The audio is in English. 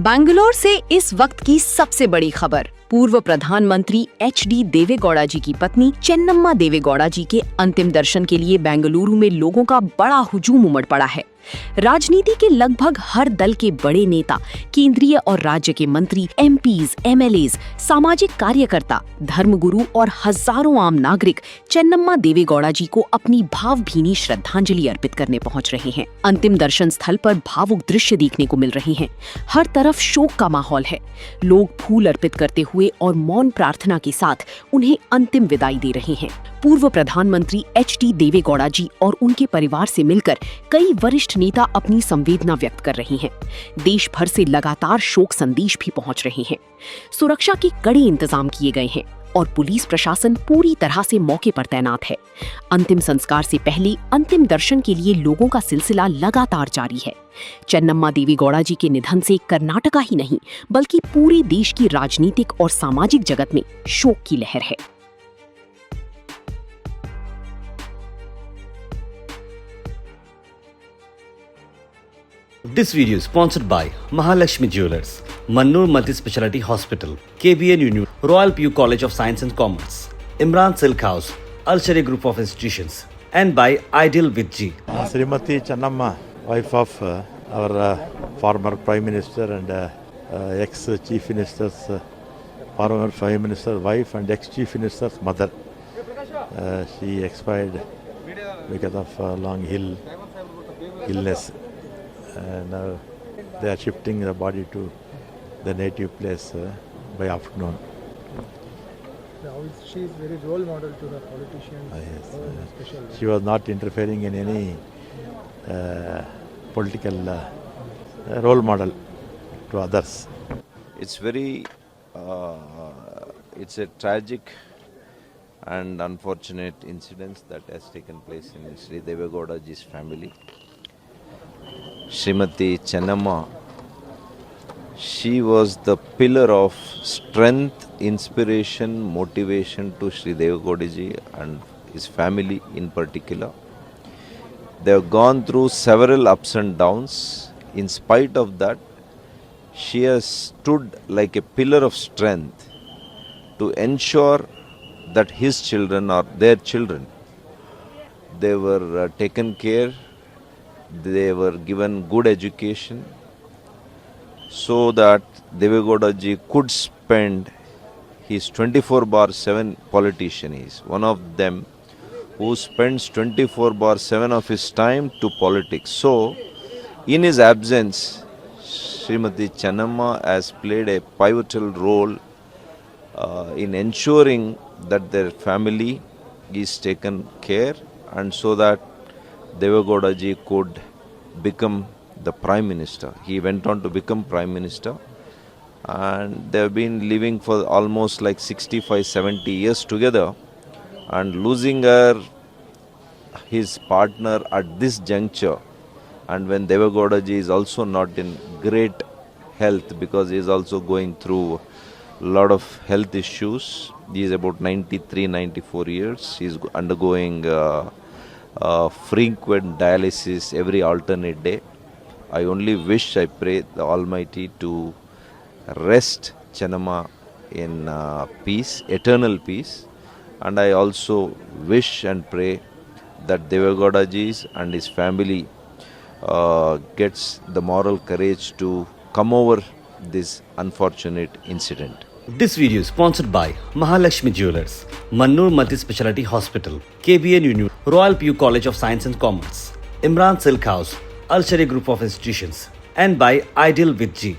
बैंगलोर से इस वक्त की सबसे बड़ी खबर। पूर्व प्रधानमंत्री एच.डी. देवेगौड़ा जी की पत्नी चेन्नम्मा देवेगौड़ा जी के अंतिम दर्शन के लिए बेंगलुरु में लोगों का बड़ा हुजूम उमड़ पड़ा है। राजनीति के लगभग हर दल के बड़े नेता, केंद्रीय और राज्य के मंत्री, एमपीज, एमएलएज, सामाजिक कार्यकर्ता, धर्मगुरु और हजारों आम नागरिक चेन्नम्मा देवेगौड़ा जी को अपनी भावभीनी श्रद्धांजलि अर्पित करने पहुंच रहे हैं। अंतिम दर्शन स्थल पर भावुक दृश्य देखने को मिल रहे हैं। हर तरफ शोक का माहौल है। लोग फूल अर्पित करते हुए और मौन प्रार्थना के साथ उन्हें अंतिम विदाई दे रहे हैं। पूर्व प्रधानमंत्री एच.डी. देवेगौड़ा जी और उनके परिवार से मिलकर कई वरिष्ठ नेता अपनी संवेदना व्यक्त कर रहे हैं। देश भर से लगातार शोक संदेश भी पहुंच रहे हैं। सुरक्षा के कड़े इंतजाम किए गए हैं और पुलिस प्रशासन पूरी तरह से मौके पर तैनात है। अंतिम संस्कार से पहले अंतिम दर्शन के लिए लोगों का सिलसिला लगातार जारी है। चेन्नम्मा देवेगौड़ा जी के निधन से कर्नाटका ही नहीं बल्कि पूरे देश की राजनीतिक और सामाजिक जगत में शोक की लहर है। This video is sponsored by Mahalakshmi Jewelers, Mannur Multi-Speciality Hospital, KBN Union, Royal PU College of Science and Commerce, Imran Silk House, Al-Sharia Group of Institutions, and by Ideal with G. Srimati Chennamma, wife of our former Prime Minister and ex-Chief Minister's former Prime Minister wife and ex-Chief Minister's mother. She expired because of long illness. Now they are shifting the body to the native place by afternoon. She is very role model to the politicians. Yes. She was not interfering in any political role model to others. It's very, it's a tragic and unfortunate incident that has taken place in Sri Devegowda ji's family. Srimati Chennamma, she was the pillar of strength, inspiration, motivation to Sri Devegowda ji and his family in particular. They have gone through several ups and downs. In spite of that, she has stood like a pillar of strength to ensure that his children or their children, they were taken care. They were given good education so that Devegowda ji could spend his 24/7 politician. He is one of them who spends 24/7 of his time to politics. So, in his absence, Srimati Chennamma has played a pivotal role in ensuring that their family is taken care and so that Devegowda ji could become the Prime Minister. He went on to become Prime Minister and they have been living for almost like 65-70 years together, and losing her, his partner at this juncture, and when Devegowda ji is also not in great health because he is also going through a lot of health issues. He is about 93-94 years. He is undergoing frequent dialysis every alternate day. I only wish, I pray the Almighty to rest Chennamma in peace, eternal peace. And I also wish and pray that Devegowda ji and his family gets the moral courage to come over this unfortunate incident. This video is sponsored by Mahalakshmi Jewelers, Mannur Multi-Speciality Hospital, KBN Union, Royal PU College of Science and Commerce, Imran Silk House, Al-Sharia Group of Institutions, and by Ideal with G.